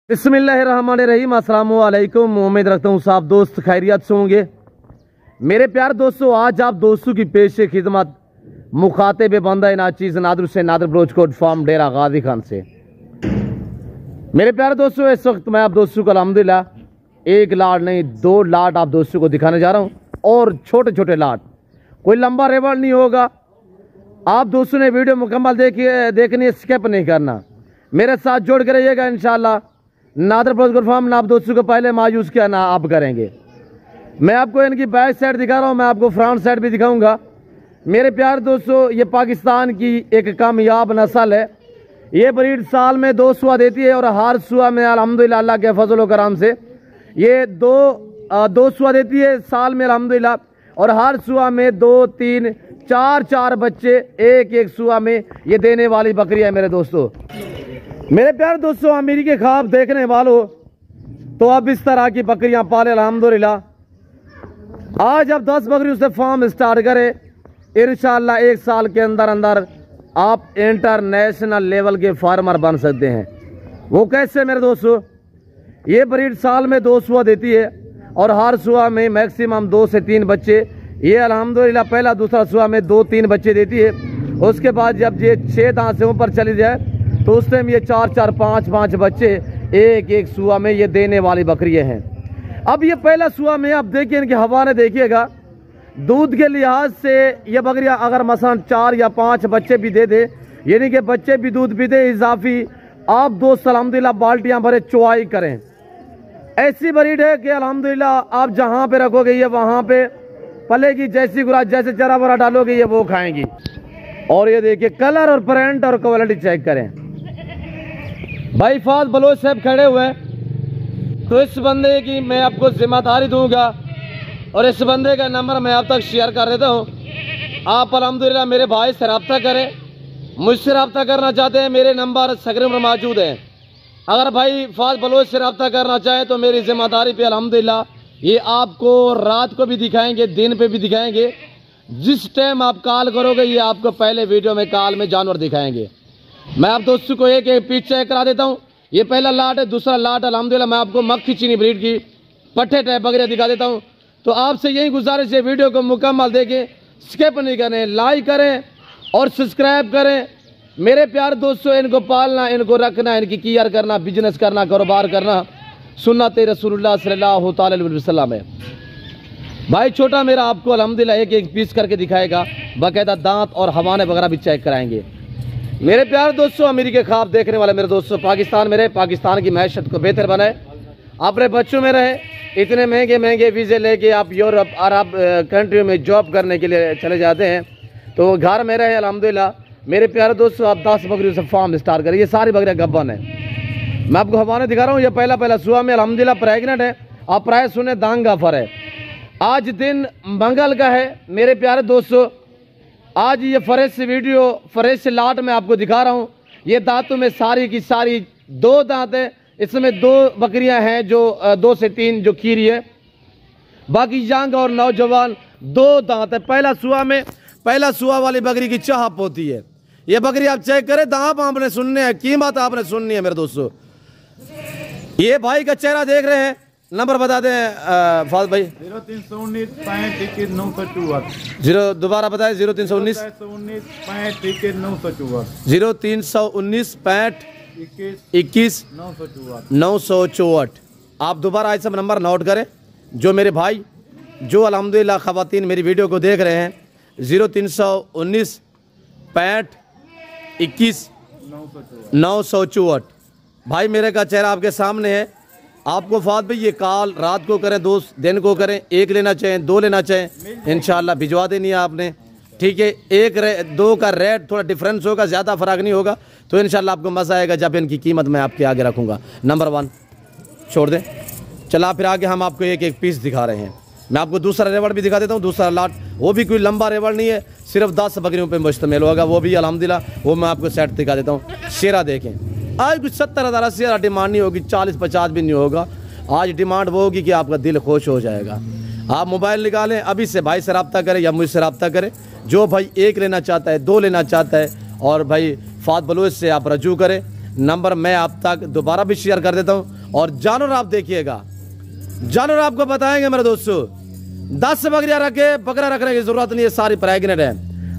बिस्मिल्लाहिर्रहमानिर्रहीम। अस्सलाम वालेकुम। उम्मीद रखता हूँ सब दोस्त खैरियत से होंगे। मेरे प्यार दोस्तों, आज आप दोस्तों की पेश खिदमत मुखातिब बंदा नाचीज़ नादर से नादर ब्रोचकोट फार्म डेरा गाजी खान से। मेरे प्यार दोस्तों, इस वक्त मैं आप दोस्तों को अल्हम्दुलिल्लाह एक लाट नहीं दो लाट आप दोस्तों को दिखाने जा रहा हूँ, और छोटे छोटे लाट, कोई लंबा रेवड़ नहीं होगा। आप दोस्तों ने वीडियो मुकम्मल देखनी है, स्किप नहीं करना, मेरे साथ जोड़ कर रहिएगा। इंशाल्लाह नादर ब्रोचकोट फार्म ना आप दोस्तों को पहले मायूस किया ना आप करेंगे। मैं आपको इनकी बैक साइड दिखा रहा हूँ, मैं आपको फ्रंट साइड भी दिखाऊंगा। मेरे प्यार दोस्तों, ये पाकिस्तान की एक कामयाब नस्ल है। ये ब्रीड साल में 2 सुआ देती है, और हर सुआ में अल्हम्दुलिल्लाह अल्लाह के फजल व करम से ये दो सुआ देती है साल में अल्हम्दुलिल्लाह, और हर सुआ में 2, 3, 4 बच्चे एक सुआ में ये देने वाली बकरियां है। मेरे दोस्तों, मेरे प्यार दोस्तों, अमीरी के ख्वाब देखने वालों, तो अब इस तरह की बकरियां पाले अल्हम्दुलिल्लाह। आज अब 10 बकरियों से फार्म स्टार्ट करें, इंशाअल्लाह 1 साल के अंदर अंदर आप इंटरनेशनल लेवल के फार्मर बन सकते हैं। वो कैसे मेरे दोस्तों? ये ब्रीड साल में 2 सुआ देती है, और हर सुआ में मैक्सिमम 2 से 3 बच्चे। ये अल्हम्दुलिल्लाह पहला दूसरा सुआ में 2-3 बच्चे देती है। उसके बाद जब ये 6 दांत से ऊपर चली जाए तो उस टाइम ये 4-4, 5-5 बच्चे एक सुआ में ये देने वाली बकरियां हैं। अब ये पहला सुआ में आप देखिए, इनके हवाने देखिएगा, दूध के लिहाज से ये बकरियां अगर मसलन 4 या 5 बच्चे भी दे दे, यानी कि बच्चे भी दूध भी दे इजाफी, आप दोस्त अल्हम्दुलिल्लाह बाल्टियां भरे चुवाई करें। ऐसी ब्रीड है कि अल्हम्दुलिल्लाह आप जहां पे रखोगे ये वहां पे पलेगी, जैसी गुरा जैसे चरा वरा डालोगे ये वो खाएंगी। और ये देखिए कलर और प्रिंट और क्वालिटी चेक करें। भाई फाज बलोच साहब खड़े हुए, तो इस बंदे की मैं आपको जिम्मेदारी दूंगा, और इस बंदे का नंबर मैं आप तक शेयर कर देता हूँ। आप अल्हम्दुलिल्लाह मेरे भाई से रब्ता करें, मुझसे रब्ता करना चाहते हैं, मेरे नंबर स्क्रीन पर मौजूद हैं। अगर भाई फाज बलोच से रब्ता करना चाहें तो मेरी जिम्मेदारी पे अल्हम्दुलिल्लाह ये आपको रात को भी दिखाएंगे, दिन पे भी दिखाएंगे। जिस टाइम आप कॉल करोगे ये आपको पहले वीडियो में कॉल में जानवर दिखाएंगे। मैं आप दोस्तों को एक पीस चेक करा देता हूँ। ये पहला लाट है, दूसरा लाट अल्हम्दुलिल्लाह मैं आपको मक्खी चीनी ब्रीड की पट्टे टाइप बकरियां दिखा देता हूँ। तो आपसे यही गुजारिश है, वीडियो को मुकम्मल देखें, स्किप नहीं करें, लाइक करें और सब्सक्राइब करें। मेरे प्यार दोस्तों, इनको पालना, इनको रखना, इनकी केयर करना, बिजनेस करना, कारोबार करना सुन्नत रसूलुल्लाह सल्लल्लाहु अलैहि वसल्लम है। भाई छोटा मेरा आपको अल्हम्दुलिल्लाह एक पीस करके दिखाएगा, बाकायदा दांत और हवाने वगैरह भी चेक कराएंगे। मेरे प्यार दोस्तों, अमीरी के ख्वाब देखने वाले मेरे दोस्तों, पाकिस्तान में रहे, पाकिस्तान की मैशत को बेहतर बनाए, अपने बच्चों में रहे। इतने महंगे वीज़े लेके आप यूरोप अरब कंट्रियों में जॉब करने के लिए चले जाते हैं, तो घर में रहे अल्हम्दुलिल्लाह। मेरे प्यारे दोस्तों, आप 10 बकरियों से फार्म स्टार्ट करें। ये सारी बकरियां गब्बन है, मैं आपको हवाने दिखा रहा हूँ। ये पहला सुआ में अल्हम्दुलिल्लाह प्रेगनेंट है। आप प्राय सुने दांग गाफर है। आज दिन मंगल का है मेरे प्यारे दोस्तों। आज ये फ्रेश वीडियो फ्रेश लाट में आपको दिखा रहा हूँ। ये दांतों में सारी की सारी 2 दांत है, इसमें 2 बकरियां हैं जो 2 से 3 जो खीरी है, बाकी यंग और नौजवान 2 दांत है। पहला सुआ वाली बकरी की चाहप होती है। ये बकरी आप चेक करें, दांत आपने सुनने हैं, कीमत आपने सुननी है मेरे दोस्तों। ये भाई का चेहरा देख रहे हैं, नंबर बता दें फाज भाई। 0319 65 954। दोबारा बताएं। 0319 65 954। 0319 65 21 954। आप दोबारा ऐसा नंबर नोट करें। जो मेरे भाई जो अल्हम्दुलिल्लाह ख़वातीन मेरी वीडियो को देख रहे हैं, 0319 65 21 954। भाई मेरे का चेहरा आपके सामने है। आपको फाद भाई ये कॉल रात को करें, दोस्त दिन को करें, 1 लेना चाहें 2 लेना चाहें, इंशाल्लाह भिजवा देनी है आपने। ठीक है, 1-2 का रेट थोड़ा डिफरेंस होगा, ज़्यादा फ़र्क नहीं होगा, तो इंशाल्लाह आपको मज़ा आएगा जब इनकी कीमत मैं आपके आगे रखूँगा। नंबर 1 छोड़ दें। चला फिर आगे हम आपको एक पीस दिखा रहे हैं। मैं आपको दूसरा रेवड़ भी दिखा देता हूँ। दूसरा लाट, वो भी कोई लंबा रेवड़ नहीं है, सिर्फ 10 बकरियों पर मुश्तमिल होगा, वो भी अल्हम्दुलिल्लाह। वो मैं आपको सेट दिखा देता हूँ। शेरा देखें, आज कुछ 70,000 80,000 डिमांड नहीं होगी, 40-50 भी नहीं होगा। आज डिमांड वो होगी कि आपका दिल खुश हो जाएगा। आप मोबाइल निकालें, अभी से भाई से रब्ता करें या मुझसे रब्ता करें। जो भाई 1 लेना चाहता है, 2 लेना चाहता है, और भाई फात बलोच से आप रजू करें। नंबर मैं आप तक दोबारा भी शेयर कर देता हूँ। और जानवर आप देखिएगा, जानवर आपको बताएंगे मेरे दोस्तों, 10 बकरियां रखे, बकरा रखने की जरूरत नहीं है, सारी प्रेग्नेंट है।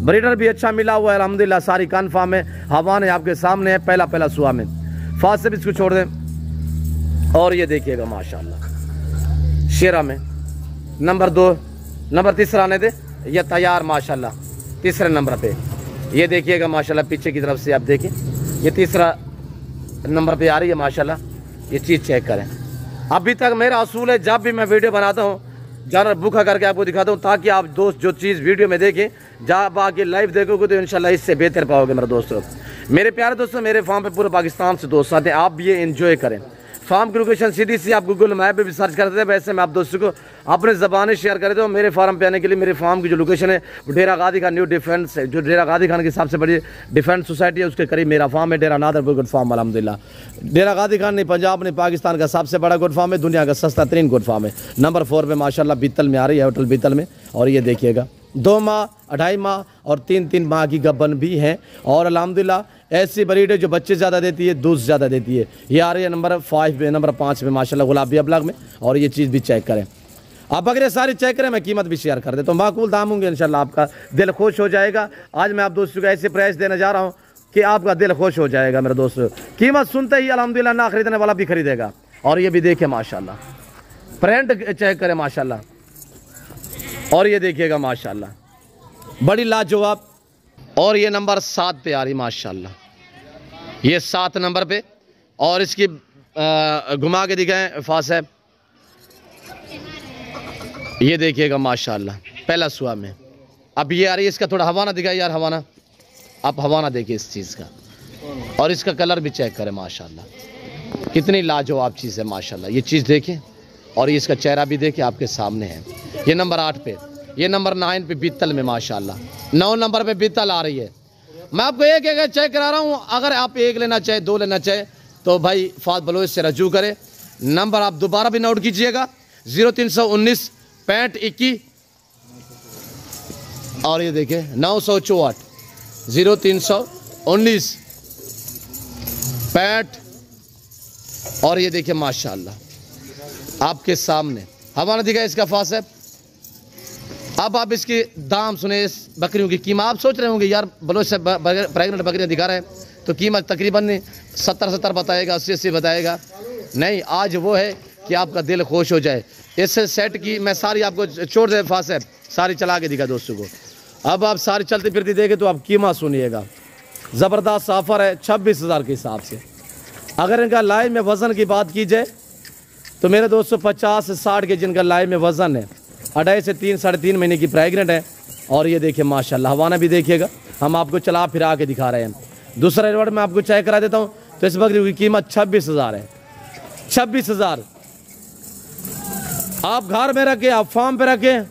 ब्रीडर भी अच्छा मिला हुआ है अल्हम्दुलिल्लाह, सारी कन्फर्म है। हवान है आपके सामने है, पहला सुआ में। फास्ट से भी इसको छोड़ दें। और ये देखिएगा माशाल्लाह शेरा में नंबर 2, नंबर 3 आने दे, ये तैयार माशाल्लाह 3 नंबर पे। ये देखिएगा माशाल्लाह पीछे की तरफ से आप देखें, ये 3 नंबर पे आ रही है माशाल्लाह। ये चीज़ चेक करें। अभी तक मेरा असूल है, जब भी मैं वीडियो बनाता हूँ जानवर भूखा करके आपको दिखाता हूँ, ताकि आप दोस्त जो चीज़ वीडियो में देखें, जब आके लाइव देखोगे तो इंशाल्लाह इससे बेहतर पाओगे मेरे दोस्तों। मेरे प्यारे दोस्तों, मेरे फार्म पे पूरे पाकिस्तान से दोस्त आते हैं, आप भी ये एंजॉय करें। फार्म की लोकेशन सीधी सी आप गूगल मैप पे भी सर्च करते हैं, वैसे मैं आप दोस्तों को अपने ज़बानें शेयर कर देता हूँ। मेरे फार्म पे आने के लिए मेरे फार्म की जो लोकेशन है वो डेरा गादी खान न्यू डिफेंस है, जो डेरा गादी खान की सबसे बड़ी डिफेंस सोसाइटी है, उसके करीब मेरा फार्म है, डेरा नादर गुड फार्म अल्हम्दुलिल्लाह। डेरा गादी खान ने पंजाब ने पाकिस्तान का सबसे बड़ा गुड फार्म है, दुनिया का सस्ता तरीन गुड फार्म है। नंबर 4 पे माशाल्लाह बीतल में आ रही है, होटल बीतल में। और ये देखिएगा 2 माह, 2.5 माह और 3 माह की गब्बन भी हैं। और अल्हम्दुलिल्लाह ऐसी ब्रीड है जो बच्चे ज़्यादा देती है, दूध ज़्यादा देती है। ये आ रही है नंबर 5 पे, नंबर 5 पे माशाल्लाह गुलाबी अबलग में। और ये चीज़ भी चेक करें आप, अगर ये सारी चेक करें, मैं कीमत भी शेयर कर देता हूँ। माकूल दाम होंगे इंशाल्लाह, आपका दिल खुश हो जाएगा। आज मैं आप दोस्तों को ऐसे प्राइस देने जा रहा हूँ कि आपका दिल खुश हो जाएगा मेरे दोस्तों। कीमत सुनते ही अल्हम्दुलिल्लाह ना खरीदने वाला भी खरीदेगा। और ये भी देखें माशाल्लाह, प्रिंट चेक करें माशाल्लाह। और ये देखिएगा माशाल्लाह बड़ी लाजवाब। और ये नंबर 7 पे आ रही माशाल्लाह, ये 7 नंबर पे। और इसकी घुमा के दिखाएं फास है, ये देखिएगा माशाल्लाह पहला सुआ में। अब ये आ रही है, इसका थोड़ा हवाना दिखाए यार, हवाना आप हवाना देखिए इस चीज़ का। और इसका कलर भी चेक करें माशाल्लाह, कितनी लाजवाब चीज़ है माशाल्लाह। ये चीज़ देखें और इसका चेहरा भी देखें, आपके सामने है। ये नंबर 8 पे, ये नंबर 9 पे बीतल में माशाल्लाह, 9 नंबर पे बीतल आ रही है। मैं आपको एक चेक करा रहा हूँ, अगर आप 1 लेना चाहे, 2 लेना चाहे तो भाई फात बलोच से रजू करें। नंबर आप दोबारा भी नोट कीजिएगा, 0319 65 21। और ये देखें 964 0319 65। और ये देखिए माशाल्लाह आपके सामने हमारा दिखा इसका फास है। अब आप इसके दाम सुने, इस बकरियों की कीमत। आप सोच रहे होंगे यार बलोच से प्रेग्नेंट बकरियां दिखा रहे हैं तो कीमत तकरीबन 70 बताएगा, 80 बताएगा। नहीं, आज वो है कि आपका दिल खुश हो जाए। इस सेट की मैं सारी आपको छोड़ दे फास है, सारी चला के दिखा दोस्तों को। अब आप सारी चलती फिरती देखें तो आप कीमत सुनिएगा, ज़बरदस्त ऑफर है 26,000 के हिसाब से। अगर इनका लाइव में वज़न की बात की जाए तो मेरे दोस्तों 50 से 60 के जिनका लाइव में वज़न है, 2.5 से 3 साढ़े 3 महीने की प्रेग्नेंट है। और ये देखिए माशाल्लाह हवाना भी देखिएगा, हम आपको चला फिरा के दिखा रहे हैं। दूसरा रिवॉर्ड मैं आपको चेक करा देता हूँ तो इस बकरी की कीमत 26,000 है। 26,000 आप घर में रखें, आप फार्म पे रखें,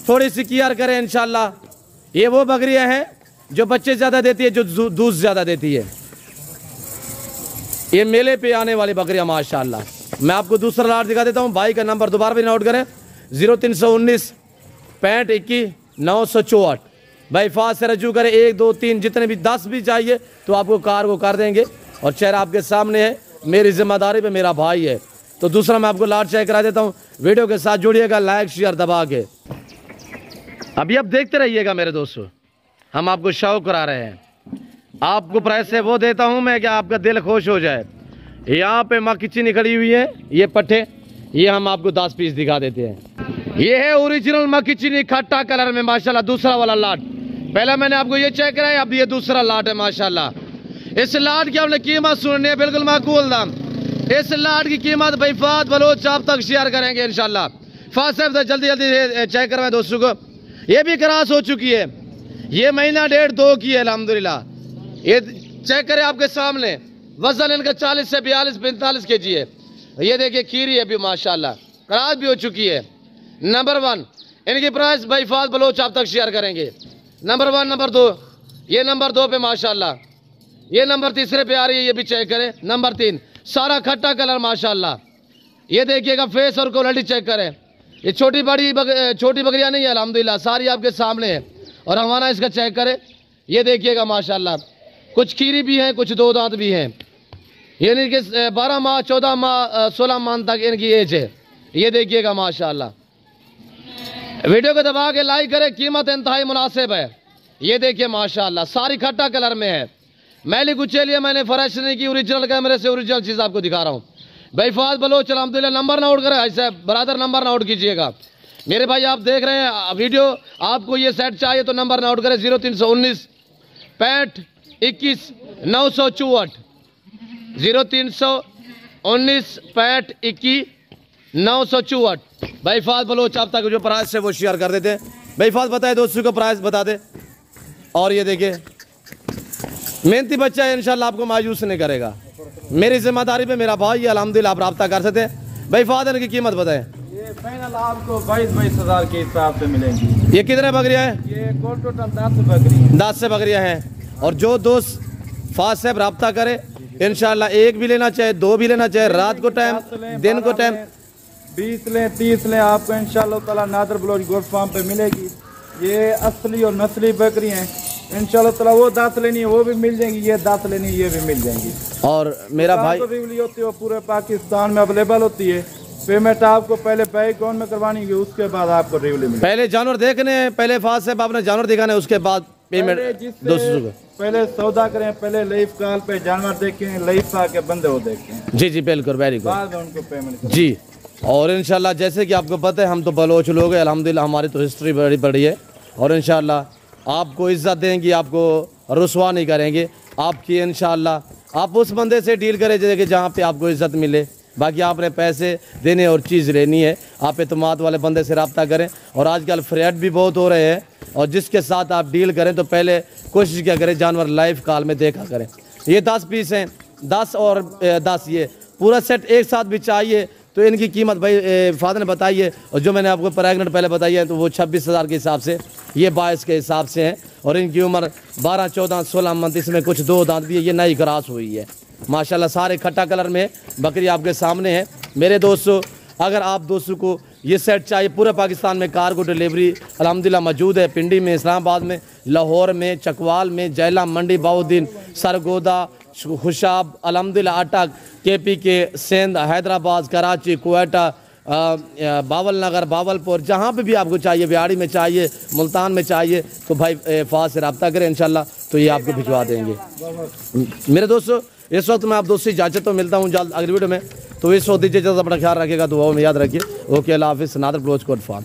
थोड़ी सी केयर करें इंशाल्लाह। ये वो बकरियां हैं जो बच्चे ज़्यादा देती है, जो दूध ज़्यादा देती है। ये मेले पे आने वाली बकरियां माशाल्लाह। मैं आपको दूसरा लाट दिखा देता हूँ। भाई का नंबर दोबारा भी नोट करें, 0319 65 21 964। भाई फास्ट से रजू करें, 1 2 3 जितने भी 10 भी चाहिए तो आपको कार को कर देंगे। और चेहरा आपके सामने है, मेरी जिम्मेदारी पे मेरा भाई है। तो दूसरा मैं आपको लाट चेक करा देता हूँ, वीडियो के साथ जुड़िएगा, लाइक शेयर दबा के। अभी आप देखते रहिएगा मेरे दोस्तों, हम आपको शौक करा रहे हैं। आपको प्राइस से वो देता हूँ मैं कि आपका दिल खुश हो जाए। यहाँ पे माँ किचनी खड़ी हुई है, ये पट्टे, ये हम आपको 10 पीस दिखा देते हैं। ये है ओरिजिनल माँ किचनी खट्टा कलर में माशाल्लाह, दूसरा वाला लाट। पहले मैंने आपको ये चेक कराया, अब ये दूसरा लाट है माशाल्लाह। इस लाट की आपने कीमत सुननी है, बिल्कुल माकूल दाम। इस लाट की कीमत भाई फात बलोच आप तक शेयर करेंगे इंशाल्लाह। फात साहब जल्दी जल्दी चेक करवाएं दोस्तों को। ये भी क्रॉस हो चुकी है, ये महीना 1.5-2 की है अल्हम्दुलिल्लाह। ये चेक करें आपके सामने, वजन इनका 40 से 42-45 kg है। ये देखिए खीरी है भी माशाल्लाह, क्रॉस भी हो चुकी है। नंबर 1 इनकी प्राइस भाई फात बलोच आप तक शेयर करेंगे। नंबर 1, नंबर 2, ये नंबर 2 पे माशाल्लाह, ये नंबर 3 पे आ रही है, ये भी चेक करें। नंबर 3 सारा खट्टा कलर माशाल्लाह। ये देखिएगा फेस और क्वालिटी चेक करें। ये छोटी बकरियां नहीं है अल्हम्दुलिल्लाह, सारी आपके सामने है। और हमारा इसका चेक करें, ये देखिएगा माशाल्लाह, कुछ खीरी भी है, कुछ 2 दांत भी हैं। यानी कि 12 माह 14 माह 16 माह तक इनकी एज है। ये देखिएगा माशाल्लाह। वीडियो को दबा के लाइक करें, कीमत इंतहाई मुनासिब है। ये देखिए माशाल्लाह, सारी खट्टा कलर में है, मैली कुचेलिया मैंने फ्रेश नहीं की, ओरिजिनल कैमरे से ओरिजिनल चीज़ आपको दिखा रहा हूँ। भाई फवाद बलोच अल्हम्दुलिल्लाह। नंबर नोट करें ऐसे ब्रदर, नंबर नोट कीजिएगा मेरे भाई। आप देख रहे हैं वीडियो, आपको ये सेट चाहिए तो नंबर नोट करें 0319 65 21 964 0319 65 21 964। भाई फवाद बलोच आप तक जो प्राइस है वो शेयर कर देते हैं। भाई फवाद बताए दोस्तों को प्राइस बता दे। और ये देखिए मेहनती बच्चा है, इंशाल्लाह आपको मायूस नहीं करेगा। मेरी जिम्मेदारी पे मेरा भाई है, अल्हम्दुलिल्लाह आप रब्ता कर सकते हैं। भाई फवाद इनकी कीमत बताएं। ये फाइनल आपको 22,000 के हिसाब से मिलेंगी। ये कितने बकरियां हैं? ये टोटल 10 बकरी 10 से बकरियां हैं। और जो दोस्त फवाद साहब रब्ता करे इंशाल्लाह, एक भी लेना चाहे, 2 भी लेना चाहे, रात को टाइम, दिन को टाइम, 20 लें 30 लें, आपको इंशाल्लाह ताला नादर ब्लॉज गोट फार्म पे मिलेगी। ये असली और नस्ली बकरी हैं इंशाल्लाह ताला। वो 10 लेनी है वो भी मिल जाएंगी, ये 10 लेनी है ये भी मिल जाएंगी। और मेरा भाई रिवली होती है वो पूरे पाकिस्तान में अवेलेबल होती है। पेमेंट आपको पहले बैंक अकाउंट में करवानी है, उसके बाद आपको रिवली मिलेगी। पहले जानवर देखने, पहले फवाद साहब आपने जानवर दिखाने, उसके बाद पेमेंट दोस्तों को। पहले सौदा करें, पहले लाइफ कॉल पे जानवर देखें, लाइफ आके बंदे वो देखें। जी जी बिल्कुल, वेरी गुड। बाद में उनको पेमेंट करें। जी। और इंशाल्लाह जैसे कि आपको पता है हम तो बलोच लोग हैं, अल्हम्दुलिल्लाह हमारी तो हिस्ट्री बड़ी बड़ी है। और इंशाल्लाह आपको इज्जत देंगे, आपको रुसवा नहीं करेंगे आपकी। इंशाल्लाह आप उस बंदे से डील करें जहाँ पे आपको इज्जत मिले। बाकी आपने पैसे देने और चीज़ लेनी है, आप एतमाद वाले बंदे से रब्ता करें। और आजकल फ्रॉड भी बहुत हो रहे हैं, और जिसके साथ आप डील करें तो पहले कोशिश क्या करें जानवर लाइव कॉल में देखा करें। ये 10 पीस हैं, 10 और 10 ये पूरा सेट एक साथ भी चाहिए तो इनकी कीमत भाई फादर ने बताई है। और जो मैंने आपको प्रेगनेंट पहले बताई है तो वो 26,000 के हिसाब से, ये 22 के हिसाब से हैं। और इनकी उम्र 12 14 16 मंथ, इसमें कुछ 2 दांत भी है, ये नई क्रॉस हुई है माशाल्लाह। सारे खट्टा कलर में बकरी आपके सामने है मेरे दोस्तों। अगर आप दोस्तों को ये सेट चाहिए, पूरे पाकिस्तान में कार्गो डिलीवरी अल्हम्दुलिल्लाह मौजूद है। पिंडी में, इस्लामाबाद में, लाहौर में, चकवाल में, जैला मंडी, बाउद्दीन, सरगोदा, खुशाब, अल्हम्दुलिल्लाह अटक, KP के, सिंध, हैदराबाद, कराची, क्वेटा, बावल नगर, बावलपुर, जहाँ पे भी आपको चाहिए, बिहाड़ी में चाहिए, मुल्तान में चाहिए तो भाई फवाद से रब्ता करें इंशाल्लाह तो ये आपको भिजवा देंगे। मेरे दोस्तों इस वक्त मैं आप दोस्तों इजाज़त तो मिलता हूँ जल्द अगली वीडियो में। तो इस वक्त दीजिए, अपना ख्याल रखिएगा, दुआओं में याद रखिए। ओके, अल्लाह हाफिज़। नादर ब्लोच कोट फार्म।